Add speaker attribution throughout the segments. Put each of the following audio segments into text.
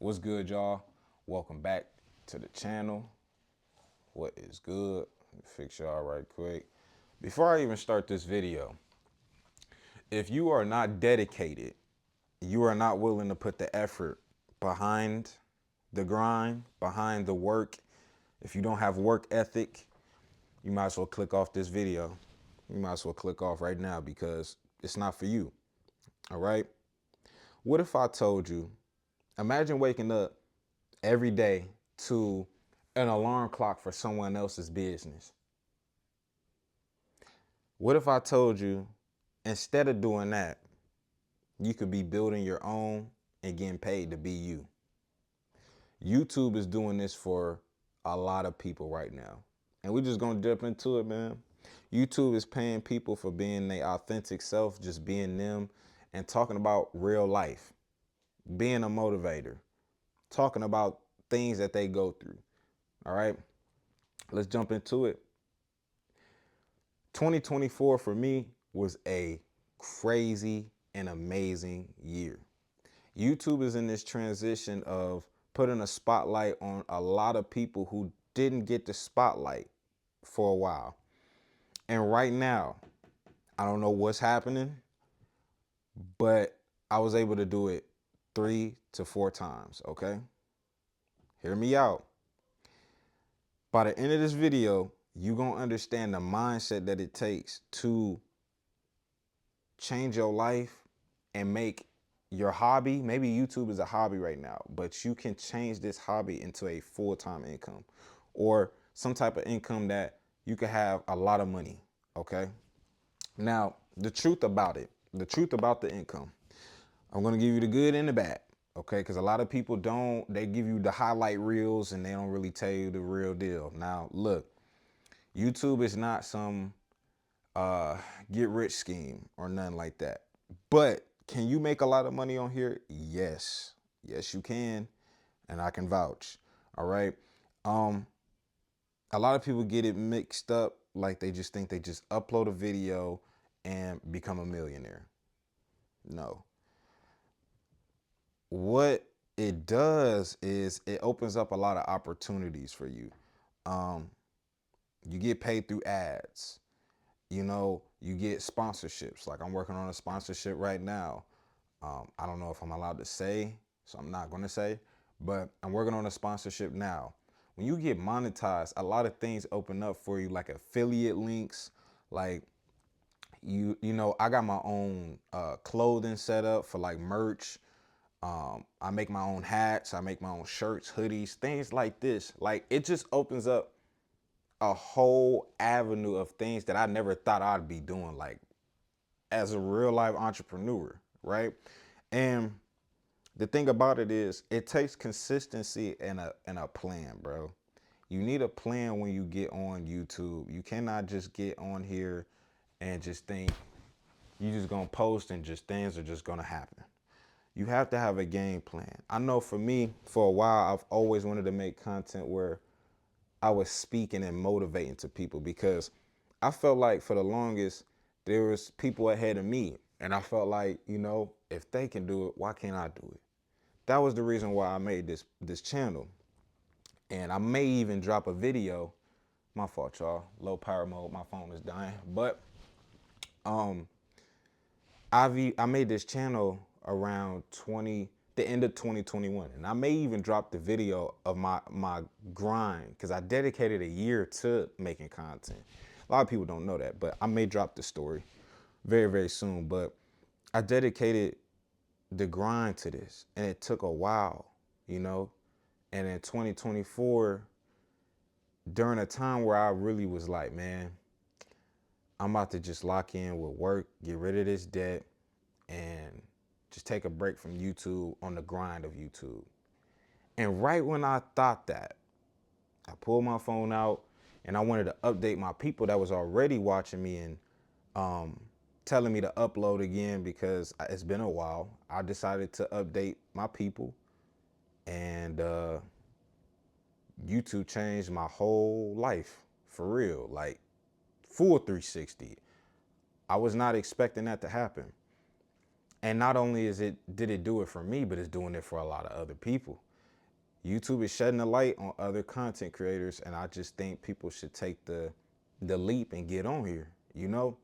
Speaker 1: What's good, y'all? Welcome back to the channel. What is good? Let me fix y'all right quick. Before I even start this video, if you are not dedicated, you are not willing to put the effort behind the grind, behind the work, if you don't have work ethic, you might as well click off this video. You might as well click off right now because it's not for you. All right? What if I told you, imagine waking up every day to an alarm clock for someone else's business. What if I told you instead of doing that, you could be building your own and getting paid to be you? YouTube is doing this for a lot of people right now. And we're just gonna jump into it, man. YouTube is paying people for being their authentic self, just being them and talking about real life, being a motivator, talking about things that they go through. All right, let's jump into it. 2024 for me was a crazy and amazing year. YouTube is in this transition of putting a spotlight on a lot of people who didn't get the spotlight for a while. And right now, I don't know what's happening, but I was able to do it 3 to 4 times, okay? Hear me out. By the end of this video, you're going to understand the mindset that it takes to change your life and make your hobby, maybe YouTube is a hobby right now, but you can change this hobby into a full-time income or some type of income that you can have a lot of money, okay? Now, the truth about the income, I'm going to give you the good and the bad, okay? Because a lot of people they give you the highlight reels and they don't really tell you the real deal. Now, look, YouTube is not some get rich scheme or nothing like that. But can you make a lot of money on here? Yes. Yes, you can. And I can vouch. All right. A lot of people get it mixed up, like they just think they just upload a video and become a millionaire. No. What it does is it opens up a lot of opportunities for you. You get paid through ads. You get sponsorships. Like I'm working on a sponsorship right now. I don't know if I'm allowed to say, so I'm not going to say, but I'm working on a sponsorship now. When you get monetized, a lot of things open up for you, like affiliate links. Like I got my own clothing set up for like merch. I make my own hats. I make my own shirts, hoodies, things like this. Like it just opens up a whole avenue of things that I never thought I'd be doing, like as a real life entrepreneur, right? And the thing about it is it takes consistency and a plan, bro. You need a plan when you get on YouTube. You cannot just get on here and just think you just gonna post and just things are just gonna happen. You have to have a game plan. I know for me, for a while, I've always wanted to make content where I was speaking and motivating to people because I felt like for the longest there was people ahead of me, and I felt like, if they can do it, why can't I do it? That was the reason why I made this channel. And I may even drop a video. My fault, y'all. Low power mode. My phone is dying. But I made this channel around the end of 2021, and I may even drop the video of my grind because I dedicated a year to making content. A lot of people don't know that, but I may drop the story very, very soon. But I dedicated the grind to this, and it took a while, And in 2024, during a time where I really was like, man, I'm about to just lock in with work, get rid of this debt, and just take a break from YouTube on the grind of YouTube. And right when I thought that, I pulled my phone out and I wanted to update my people that was already watching me and telling me to upload again because it's been a while. I decided to update my people, and YouTube changed my whole life for real, like full 360. I was not expecting that to happen. And not only did it do it for me, but it's doing it for a lot of other people. YouTube is shedding a light on other content creators, and I just think people should take the leap and get on here, you know?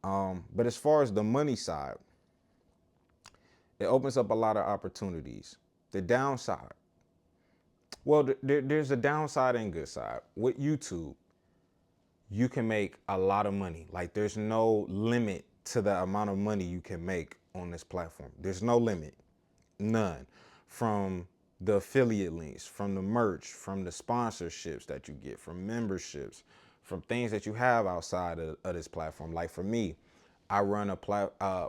Speaker 1: But as far as the money side, it opens up a lot of opportunities. The downside, well, there's a downside and good side. With YouTube, you can make a lot of money. Like, there's no limit to the amount of money you can make on this platform. There's no limit, none. From the affiliate links, from the merch, from the sponsorships that you get, from memberships, from things that you have outside of this platform. Like for me, I run a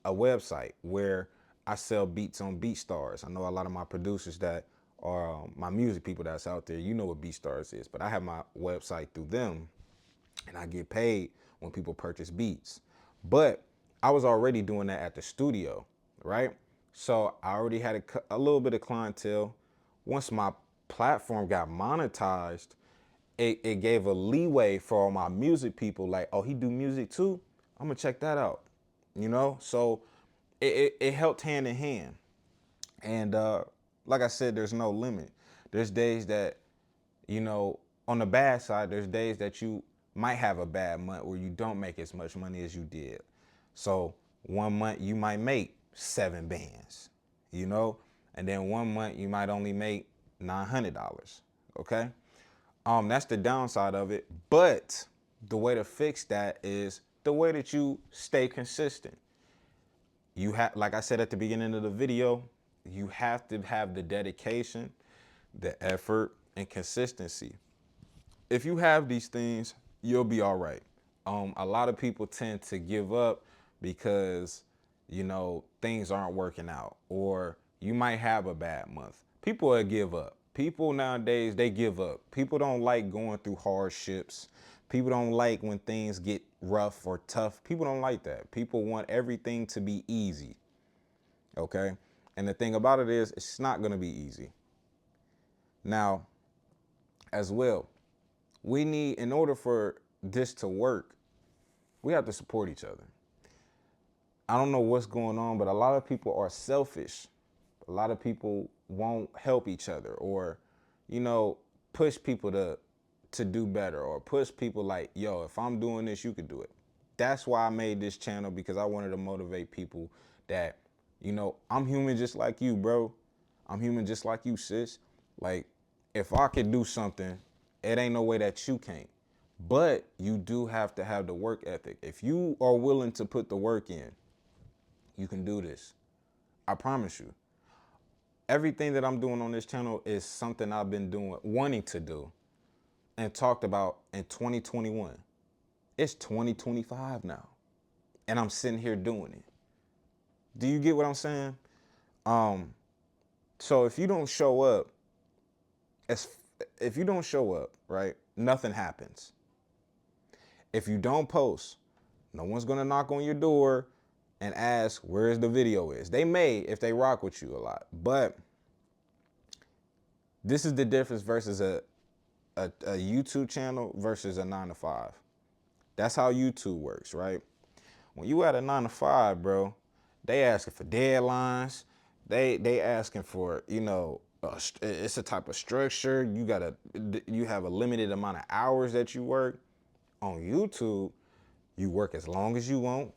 Speaker 1: website where I sell beats on BeatStars. I know a lot of my producers that are my music people that's out there, you know what BeatStars is, but I have my website through them, and I get paid when people purchase beats. But I was already doing that at the studio, right? So I already had a little bit of clientele. Once my platform got monetized, it gave a leeway for all my music people, like, oh, he do music too? I'm gonna check that out, you know? So it helped hand in hand. And like I said, there's no limit. There's days that, you know, on the bad side, there's days that you might have a bad month where you don't make as much money as you did. So one month you might make 7 bands, you know, and then one month you might only make $900. Okay. That's the downside of it. But the way to fix that is the way that you stay consistent. You have, like I said at the beginning of the video, you have to have the dedication, the effort, and consistency. If you have these things, you'll be all right. A lot of people tend to give up because, you know, things aren't working out, or you might have a bad month. People will give up. People nowadays, they give up. People don't like going through hardships. People don't like when things get rough or tough. People don't like that. People want everything to be easy. Okay? And the thing about it is, it's not going to be easy. Now, as well, we need, in order for this to work, we have to support each other. I don't know what's going on, but a lot of people are selfish. A lot of people won't help each other, or, you know, push people to do better, or push people like, yo, if I'm doing this, you could do it. That's why I made this channel, because I wanted to motivate people that, you know, I'm human just like you, bro. I'm human just like you, sis. Like, if I could do something, it ain't no way that you can't. But you do have to have the work ethic. If you are willing to put the work in, you can do this. I promise you. Everything that I'm doing on this channel is something I've been doing, wanting to do, and talked about in 2021. It's 2025 now, and I'm sitting here doing it. Do you get what I'm saying? So if you don't show up, if you don't show up, right, nothing happens. If you don't post, no one's gonna knock on your door and ask where's the video is. They may if they rock with you a lot, but this is the difference versus a YouTube channel versus a 9 to 5. That's how YouTube works, right? When you at a 9 to 5, bro, they asking for deadlines. They asking for, you know, it's a type of structure. You have a limited amount of hours that you work. On YouTube, you work as long as you want.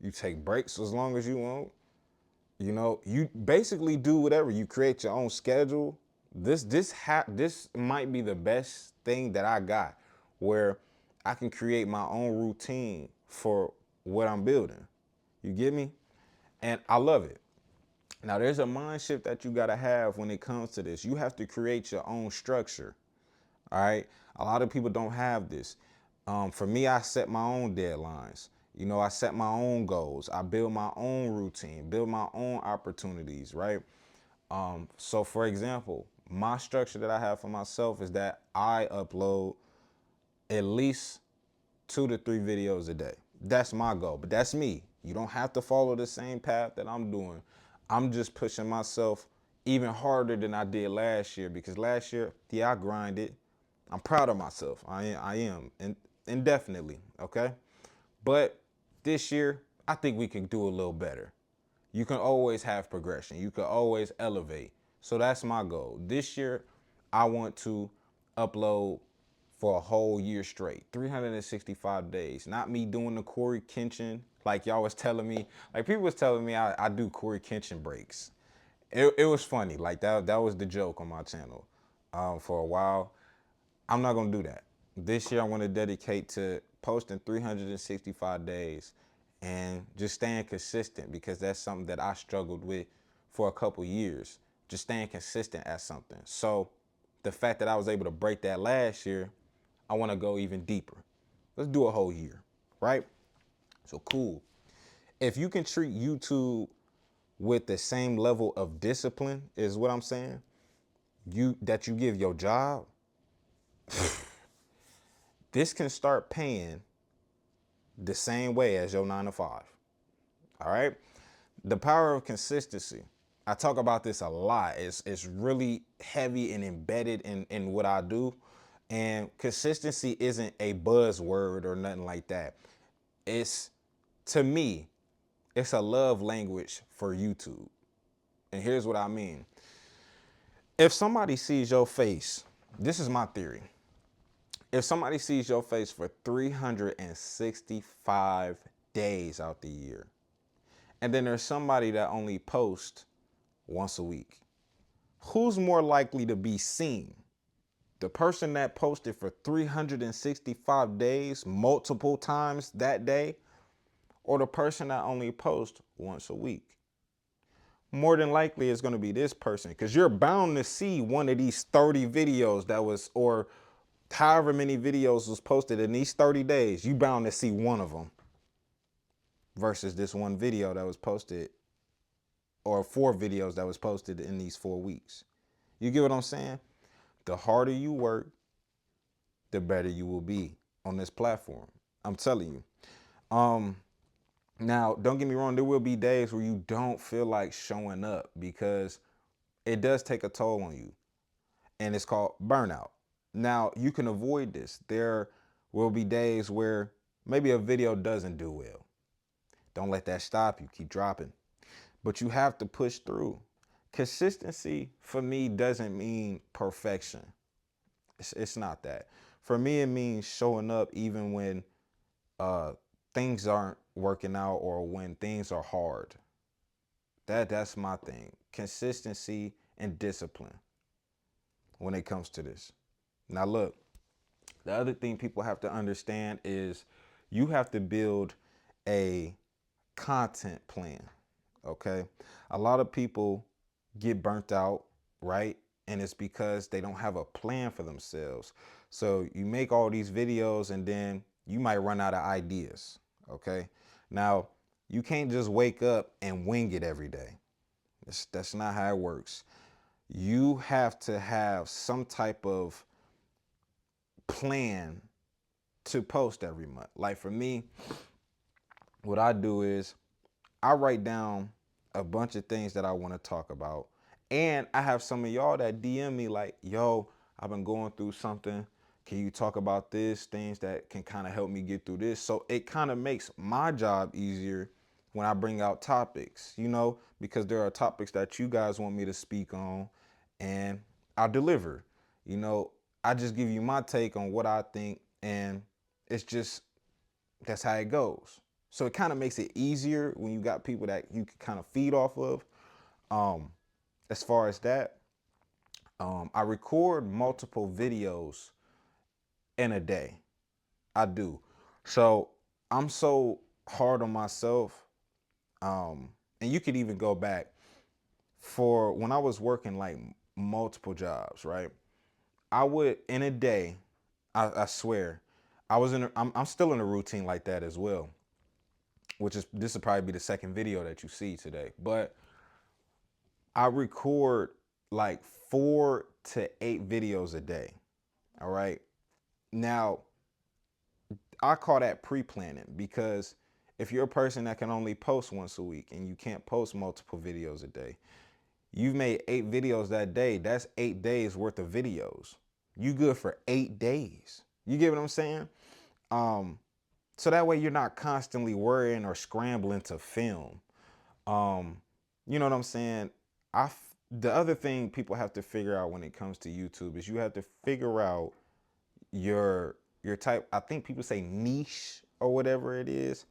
Speaker 1: You take breaks as long as you want. You know, you basically do whatever. You create your own schedule. This might be the best thing that I got, where I can create my own routine for what I'm building. You get me? And I love it. Now, there's a mind shift that you got to have when it comes to this. You have to create your own structure. All right. A lot of people don't have this. For me, I set my own deadlines. You know, I set my own goals. I build my own routine, build my own opportunities, right? So for example, my structure that I have for myself is that I upload at least 2 to 3 videos a day. That's my goal, but that's me. You don't have to follow the same path that I'm doing. I'm just pushing myself even harder than I did last year, because last year, yeah, I grinded. I'm proud of myself. I am, and indefinitely, okay? But this year, I think we can do a little better. You can always have progression. You can always elevate. So that's my goal. This year, I want to upload for a whole year straight, 365 days. Not me doing the Corey Kenshin like y'all was telling me. Like people was telling me I do Corey Kenshin breaks. It was funny. Like that was the joke on my channel for a while. I'm not gonna do that. This year I want to dedicate to posting 365 days and just staying consistent because that's something that I struggled with for a couple years. Just staying consistent at something. So the fact that I was able to break that last year, I want to go even deeper. Let's do a whole year, right? So cool. If you can treat YouTube with the same level of discipline, is what I'm saying, you give your job, this can start paying the same way as your 9 to 5. All right. The power of consistency. I talk about this a lot. It's really heavy and embedded in what I do. And consistency isn't a buzzword or nothing like that. It's, to me, it's a love language for YouTube. And here's what I mean. If somebody sees your face, this is my theory. If somebody sees your face for 365 days out the year, and then there's somebody that only posts once a week, who's more likely to be seen? The person that posted for 365 days, multiple times that day, or the person that only posts once a week? More than likely it's going to be this person, because you're bound to see one of these 30 videos that was, or however many videos was posted in these 30 days, you bound to see one of them versus this one video that was posted, or 4 videos that was posted in these 4 weeks. You get what I'm saying? The harder you work, the better you will be on this platform. I'm telling you. Now, don't get me wrong, there will be days where you don't feel like showing up because it does take a toll on you, and it's called burnout. Now, you can avoid this. There will be days where maybe a video doesn't do well. Don't let that stop you. Keep dropping. But you have to push through. Consistency for me doesn't mean perfection. It's not that. For me, it means showing up even when uh, things aren't working out or when things are hard. That's my thing. Consistency and discipline when it comes to this. Now look, the other thing people have to understand is you have to build a content plan. Okay. A lot of people get burnt out, right? And it's because they don't have a plan for themselves. So you make all these videos and then you might run out of ideas. Okay. Now, you can't just wake up and wing it every day. That's not how it works. You have to have some type of plan to post every month. Like for me, what I do is I write down a bunch of things that I want to talk about. And I have some of y'all that DM me like, yo, I've been going through something. Can you talk about this? Things that can kind of help me get through this. So it kind of makes my job easier when I bring out topics, because there are topics that you guys want me to speak on and I'll deliver. You know, I just give you my take on what I think, and it's just, that's how it goes. So it kind of makes it easier when you got people that you can kind of feed off of. As far as that, I record multiple videos in a day. I do. So I'm so hard on myself. And you could even go back for when I was working like multiple jobs, right? I would, in a day, I swear, I'm still in a routine like that as well, which is, this will probably be the second video that you see today. But I record like 4 to 8 videos a day. All right. Now, I call that pre-planning, because if you're a person that can only post once a week and you can't post multiple videos a day, you've made 8 videos that day. That's 8 days worth of videos. You good for 8 days. You get what I'm saying? So that way you're not constantly worrying or scrambling to film. You know what I'm saying? The other thing people have to figure out when it comes to YouTube is you have to figure out your type. I think people say niche or whatever it is.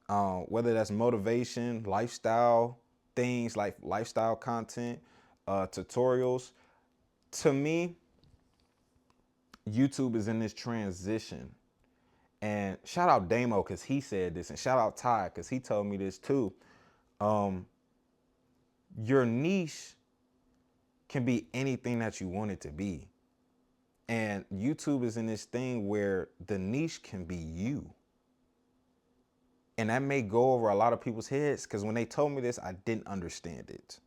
Speaker 1: Whether that's motivation, lifestyle things like lifestyle content, tutorials. To me, YouTube is in this transition. And shout out Damo because he said this, and shout out Ty because he told me this too. Um, your niche can be anything that you want it to be. And YouTube is in this thing where the niche can be you. And that may go over a lot of people's heads because when they told me this, I didn't understand it.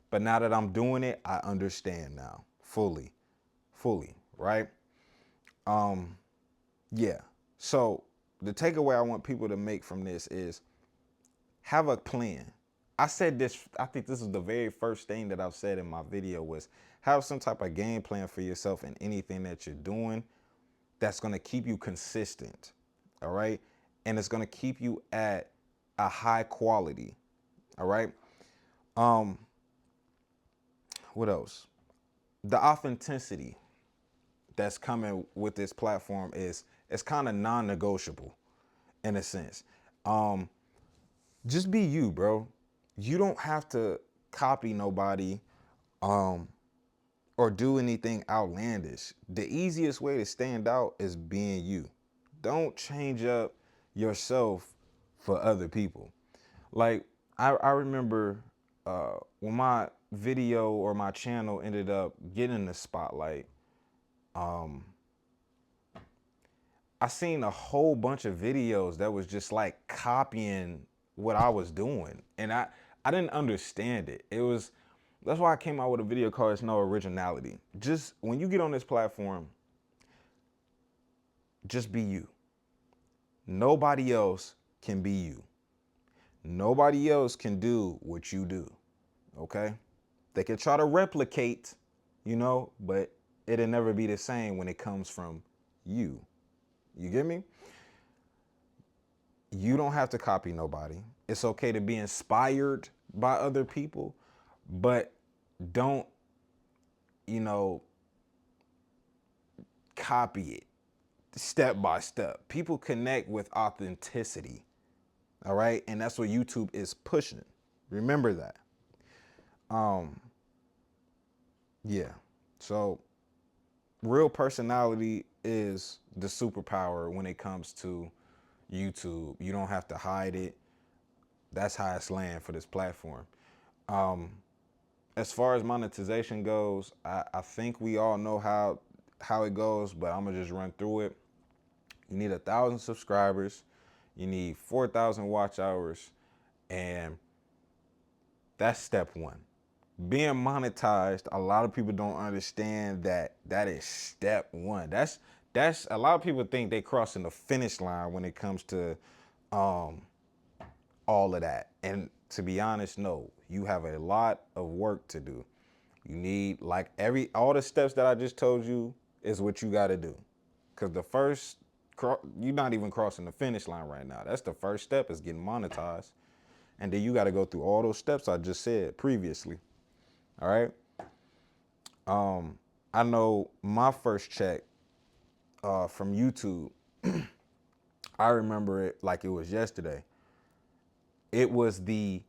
Speaker 1: But now that I'm doing it, I understand now fully, right? Um, yeah. So the takeaway I want people to make from this is have a plan. I said this, I think this is the very first thing that I've said in my video was have some type of game plan for yourself in anything that you're doing that's going to keep you consistent. All right. And it's going to keep you at a high quality. All right. Um, what else? The authenticity that's coming with this platform is it's kind of non-negotiable in a sense. Um, just be you, bro. You don't have to copy nobody or do anything outlandish. The easiest way to stand out is being you. Don't change up yourself for other people. Like I remember when my video or my channel ended up getting the spotlight, I seen a whole bunch of videos that was just like copying what I was doing. And I didn't understand it. That's why I came out with a video called It's No Originality. Just when you get on this platform, just be you. Nobody else can be you. Nobody else can do what you do. Okay? They can try to replicate, but it'll never be the same when it comes from you. You get me? You don't have to copy nobody. It's okay to be inspired by other people, but don't, you know, copy it step by step. People connect with authenticity. All right? And that's what YouTube is pushing. Remember that. Yeah. So real personality is the superpower when it comes to YouTube. You don't have to hide it. That's how it's land for this platform. As far as monetization goes, I think we all know how it goes, but I'm gonna just run through it. You need 1,000 subscribers, you need 4,000 watch hours, and that's step one. Being monetized, a lot of people don't understand that is step one. That's a lot of people think they crossing the finish line when it comes to all of that. And to be honest, no, you have a lot of work to do. You need like all the steps that I just told you is what you got to do. Cause you're not even crossing the finish line right now. That's the first step is getting monetized. And then you got to go through all those steps I just said previously. All right. I know my first check from YouTube, I remember it like it was yesterday. It was the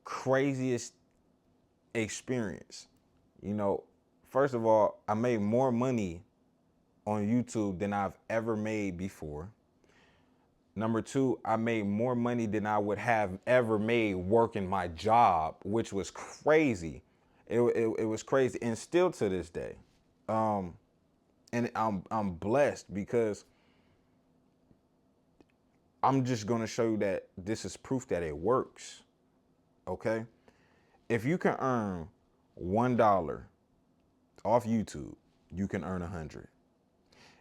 Speaker 1: craziest experience. First of all, I made more money on YouTube than I've ever made before. Number two, I made more money than I would have ever made working my job, which was crazy. It was crazy, and still to this day. And I'm blessed because I'm just gonna show you that this is proof that it works. Okay, if you can earn $1 off YouTube, you can earn 100.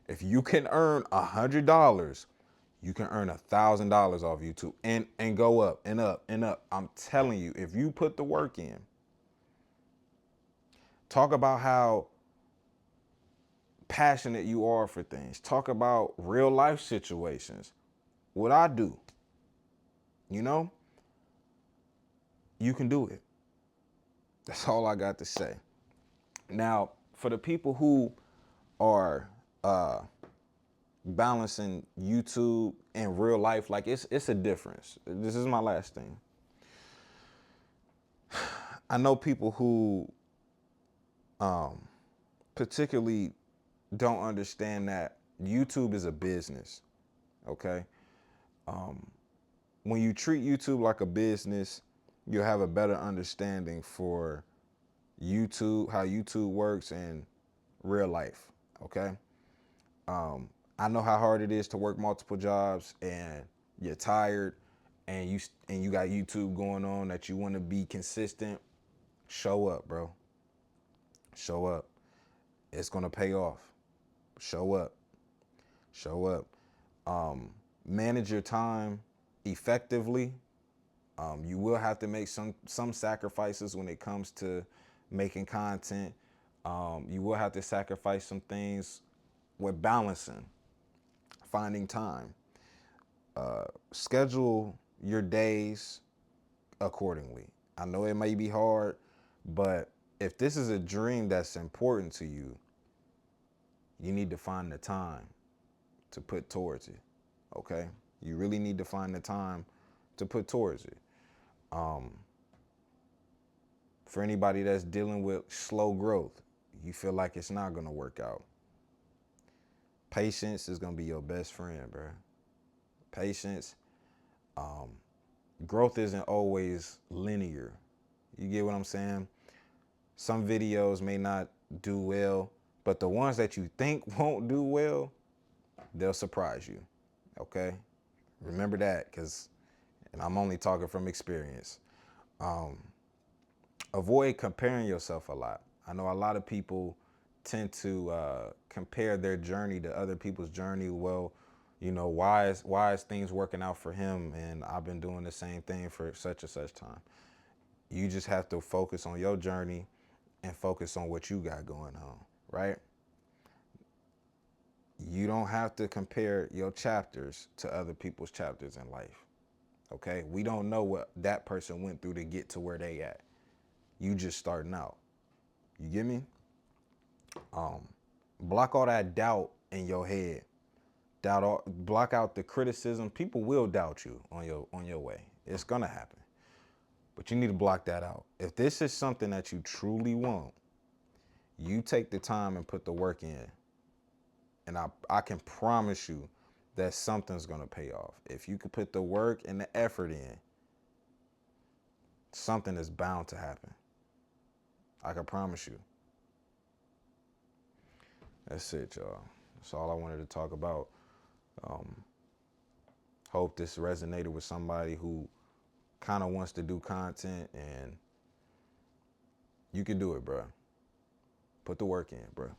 Speaker 1: If you can earn $100, you can earn $1,000 off YouTube and go up and up and up. I'm telling you, if you put the work in, talk about how passionate you are for things. Talk about real life situations. What I do, you can do it. That's all I got to say. Now, for the people who are balancing YouTube and real life, like it's a difference. This is my last thing. I know people who particularly don't understand that YouTube is a business. Okay, when you treat YouTube like a business, you'll have a better understanding for YouTube, how YouTube works in real life. Okay, I know how hard it is to work multiple jobs and you're tired and you got YouTube going on that you want to be consistent. Show up, bro. Show up. It's gonna pay off. Show up. Show up. Manage your time effectively. You will have to make some sacrifices when it comes to making content. You will have to sacrifice some things with balancing, finding time. Schedule your days accordingly. I know it may be hard, but if this is a dream that's important to you, you need to find the time to put towards it. Okay? You really need to find the time to put towards it. For anybody that's dealing with slow growth, you feel like it's not going to work out. Patience is going to be your best friend, bro. Patience. Growth isn't always linear. You get what I'm saying? Some videos may not do well, but the ones that you think won't do well, they'll surprise you. Okay? Remember that, and I'm only talking from experience. Avoid comparing yourself a lot. I know a lot of people tend to compare their journey to other people's journey. Well, why is things working out for him and I've been doing the same thing for such and such time. You just have to focus on your journey and focus on what you got going on, right? You don't have to compare your chapters to other people's chapters in life. Okay? We don't know what that person went through to get to where they at. You just starting out. You get me? Block all that doubt in your head. Block out the criticism. People will doubt you on your way. It's gonna happen. But you need to block that out. If this is something that you truly want, you take the time and put the work in. And I can promise you that something's gonna pay off. If you could put the work and the effort in, something is bound to happen. I can promise you. That's it, y'all. That's all I wanted to talk about. Hope this resonated with somebody who kind of wants to do content, and you can do it, bro. Put the work in, bro.